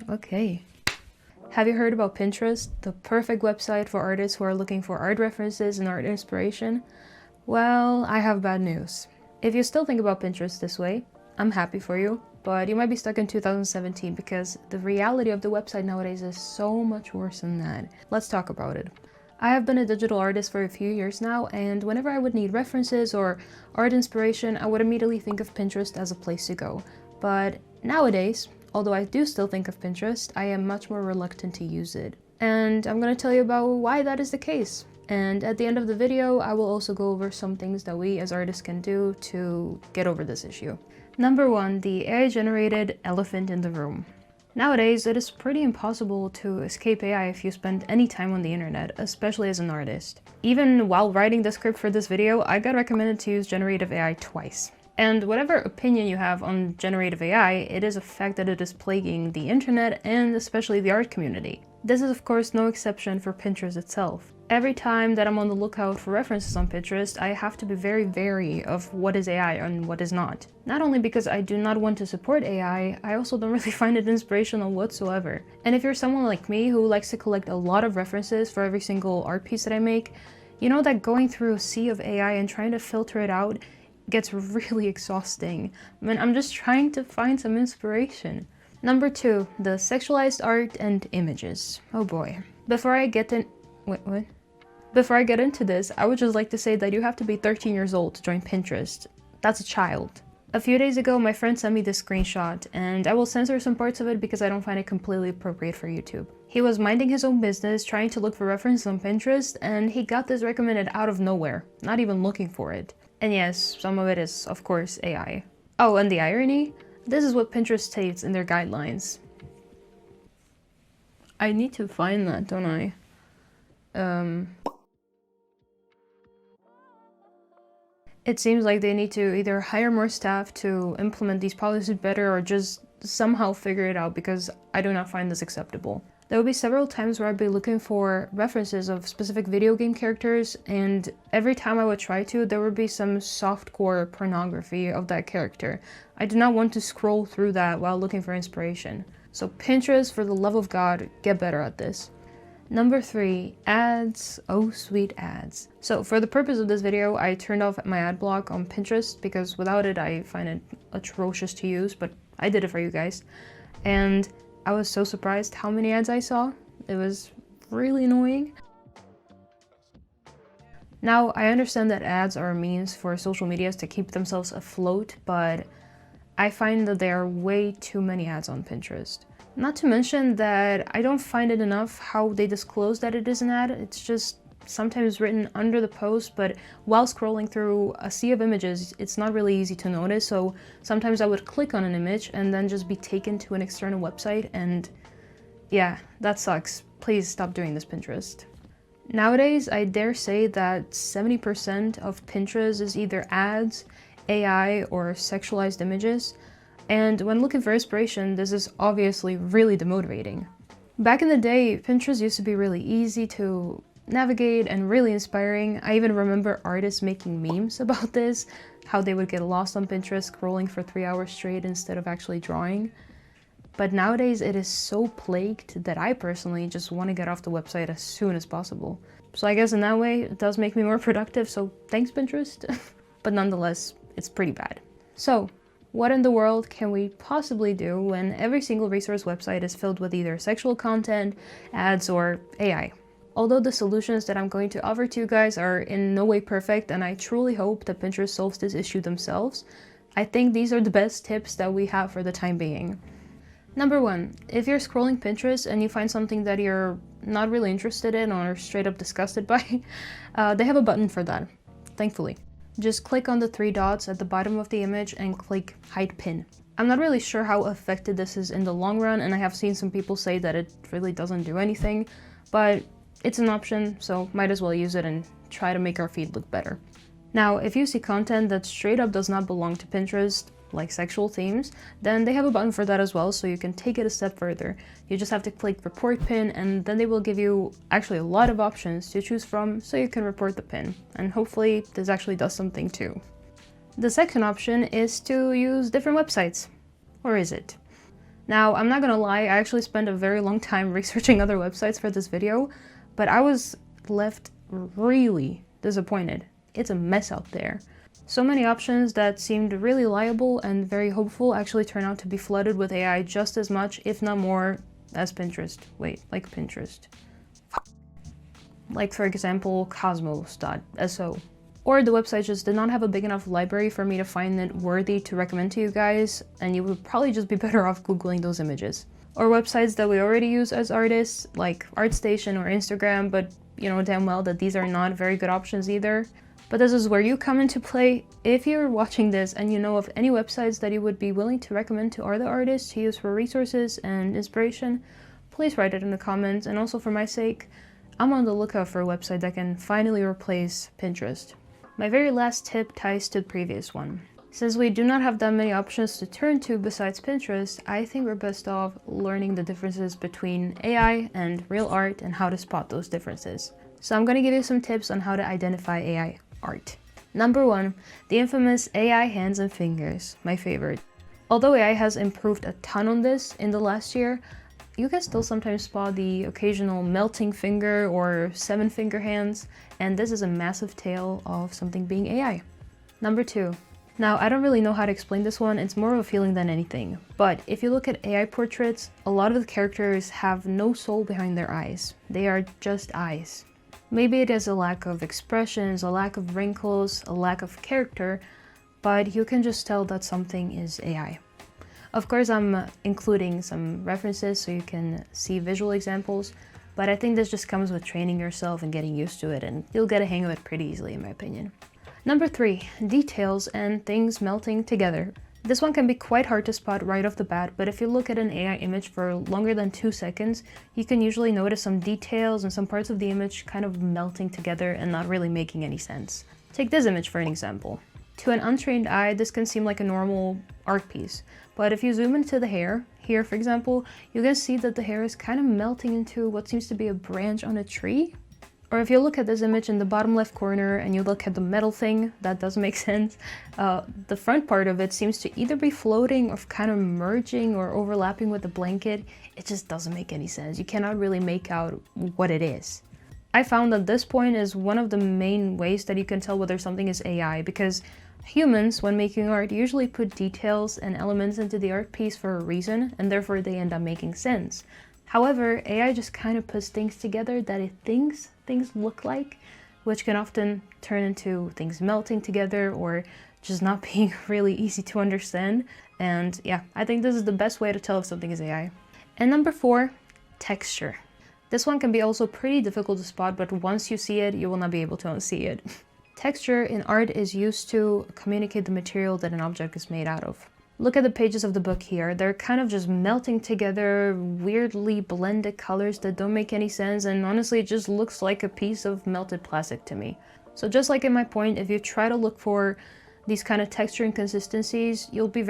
Okay. Have you heard about Pinterest, the perfect website for artists who are looking for art references and art inspiration? Well, I have bad news. If you still think about Pinterest this way, I'm happy for you, but you might be stuck in 2017 because the reality of the website nowadays is so much worse than that. Let's talk about it. I have been a digital artist for a few years now, and whenever I would need references or art inspiration, I would immediately think of Pinterest as a place to go. But nowadays, although I do still think of Pinterest, I am much more reluctant to use it. And I'm going to tell you about why that is the case. And at the end of the video, I will also go over some things that we as artists can do to get over this issue. Number 1, the AI-generated elephant in the room. Nowadays, it is pretty impossible to escape AI if you spend any time on the internet, especially as an artist. Even while writing the script for this video, I got recommended to use generative AI twice. And whatever opinion you have on generative AI, it is a fact that it is plaguing the internet and especially the art community. This is of course no exception for Pinterest itself. Every time that I'm on the lookout for references on Pinterest, I have to be very wary of what is AI and what is not. Not only because I do not want to support AI, I also don't really find it inspirational whatsoever. And if you're someone like me who likes to collect a lot of references for every single art piece that I make, you know that going through a sea of AI and trying to filter it out gets really exhausting. I mean, I'm just trying to find some inspiration. Number 2, the sexualized art and images. Oh boy. Before I get into this, I would just like to say that you have to be 13 years old to join Pinterest. That's a child. A few days ago, my friend sent me this screenshot, and I will censor some parts of it because I don't find it completely appropriate for YouTube. He was minding his own business, trying to look for references on Pinterest, and he got this recommended out of nowhere, not even looking for it. And yes, some of it is, of course, AI. Oh, and the irony? This is what Pinterest states in their guidelines. I need to find that, don't I? It seems like they need to either hire more staff to implement these policies better or just somehow figure it out because I do not find this acceptable. There will be several times where I'd be looking for references of specific video game characters, and every time I would try to, there would be some softcore pornography of that character. I do not want to scroll through that while looking for inspiration. So Pinterest, for the love of God, get better at this. Number 3, ads. Oh, sweet ads. So for the purpose of this video, I turned off my ad block on Pinterest because without it, I find it atrocious to use, but I did it for you guys. And I was so surprised how many ads I saw. It was really annoying. Now, I understand that ads are a means for social medias to keep themselves afloat, but I find that there are way too many ads on Pinterest. Not to mention that I don't find it enough how they disclose that it is an ad. It's just sometimes written under the post, but while scrolling through a sea of images, it's not really easy to notice. So sometimes I would click on an image and then just be taken to an external website, and yeah, that sucks. Please stop doing this, Pinterest. Nowadays, I dare say that 70% of Pinterest is either ads, AI, or sexualized images. And when looking for inspiration, this is obviously really demotivating. Back in the day, Pinterest used to be really easy to navigate and really inspiring. I even remember artists making memes about this, how they would get lost on Pinterest scrolling for 3 hours straight instead of actually drawing. But nowadays it is so plagued that I personally just want to get off the website as soon as possible. So I guess in that way, it does make me more productive, so thanks Pinterest. But nonetheless, it's pretty bad. So, what in the world can we possibly do when every single resource website is filled with either sexual content, ads, or AI? Although the solutions that I'm going to offer to you guys are in no way perfect, and I truly hope that Pinterest solves this issue themselves, I think these are the best tips that we have for the time being. Number 1, if you're scrolling Pinterest and you find something that you're not really interested in or straight up disgusted by, they have a button for that, thankfully. Just click on the 3 dots at the bottom of the image and click Hide Pin. I'm not really sure how effective this is in the long run, and I have seen some people say that it really doesn't do anything, but it's an option, so might as well use it and try to make our feed look better. Now, if you see content that straight up does not belong to Pinterest, like sexual themes, then they have a button for that as well, so you can take it a step further. You just have to click Report Pin, and then they will give you actually a lot of options to choose from so you can report the pin. And hopefully this actually does something too. The second option is to use different websites. Or is it? Now, I'm not gonna lie, I actually spent a very long time researching other websites for this video, but I was left really disappointed. It's a mess out there. So many options that seemed really reliable and very hopeful actually turn out to be flooded with AI just as much, if not more, as Pinterest. Wait, like Pinterest. Like, for example, cosmos.so. Or the website just did not have a big enough library for me to find it worthy to recommend to you guys, and you would probably just be better off Googling those images. Or websites that we already use as artists, like ArtStation or Instagram, but you know damn well that these are not very good options either. But this is where you come into play. If you're watching this and you know of any websites that you would be willing to recommend to other artists to use for resources and inspiration, please write it in the comments. And also for my sake, I'm on the lookout for a website that can finally replace Pinterest. My very last tip ties to the previous one. Since we do not have that many options to turn to besides Pinterest, I think we're best off learning the differences between AI and real art and how to spot those differences. So I'm going to give you some tips on how to identify AI art. Number 1, the infamous AI hands and fingers, my favorite. Although AI has improved a ton on this in the last year, you can still sometimes spot the occasional melting finger or 7-finger hands, and this is a massive tale of something being AI. Number 2. Now, I don't really know how to explain this one, it's more of a feeling than anything, but if you look at AI portraits, a lot of the characters have no soul behind their eyes. They are just eyes. Maybe it is a lack of expressions, a lack of wrinkles, a lack of character, but you can just tell that something is AI. Of course, I'm including some references so you can see visual examples, but I think this just comes with training yourself and getting used to it, and you'll get a hang of it pretty easily in my opinion. Number 3, details and things melting together. This one can be quite hard to spot right off the bat, but if you look at an AI image for longer than 2 seconds, you can usually notice some details and some parts of the image kind of melting together and not really making any sense. Take this image for an example. To an untrained eye, this can seem like a normal art piece, but if you zoom into the hair, here for example, you can see that the hair is kind of melting into what seems to be a branch on a tree. Or if you look at this image in the bottom left corner and you look at the metal thing, that does make sense. The front part of it seems to either be floating or kind of merging or overlapping with the blanket. It just doesn't make any sense. You cannot really make out what it is. I found that this point is one of the main ways that you can tell whether something is AI, because humans, when making art, usually put details and elements into the art piece for a reason, and therefore they end up making sense. However, AI just kind of puts things together that it thinks things look like, which can often turn into things melting together or just not being really easy to understand. And yeah, I think this is the best way to tell if something is AI. And number 4, texture. This one can be also pretty difficult to spot, but once you see it, you will not be able to unsee it. Texture in art is used to communicate the material that an object is made out of. Look at the pages of the book here. They're kind of just melting together, weirdly blended colors that don't make any sense, and honestly it just looks like a piece of melted plastic to me. So just like in my point, if you try to look for these kind of texture inconsistencies, you'll be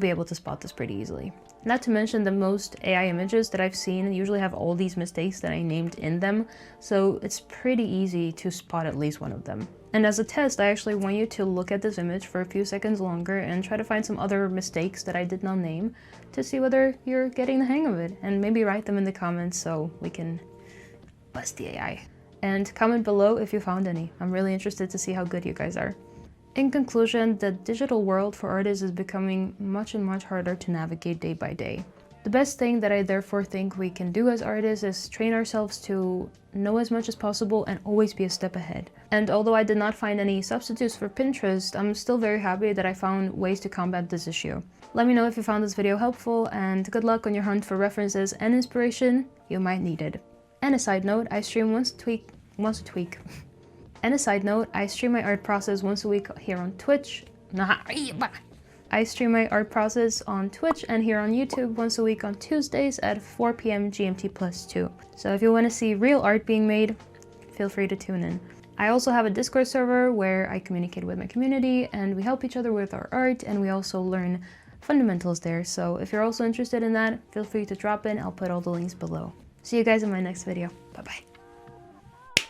able to spot this pretty easily. Not to mention the most AI images that I've seen usually have all these mistakes that I named in them, so it's pretty easy to spot at least one of them. And as a test, I actually want you to look at this image for a few seconds longer and try to find some other mistakes that I did not name to see whether you're getting the hang of it, and maybe write them in the comments so we can bust the AI. And comment below if you found any. I'm really interested to see how good you guys are. In conclusion, the digital world for artists is becoming much harder to navigate day by day. The best thing that I therefore think we can do as artists is train ourselves to know as much as possible and always be a step ahead. And although I did not find any substitutes for Pinterest, I'm still very happy that I found ways to combat this issue. Let me know if you found this video helpful, and good luck on your hunt for references and inspiration. You might need it. And a side note, I stream And a side note, I stream my art process once a week here on Twitch. I stream my art process on Twitch and here on YouTube once a week on Tuesdays at 4 p.m. GMT+2. So if you want to see real art being made, feel free to tune in. I also have a Discord server where I communicate with my community and we help each other with our art, and we also learn fundamentals there. So if you're also interested in that, feel free to drop in. I'll put all the links below. See you guys in my next video. Bye bye.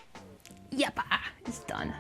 Yep, it's done.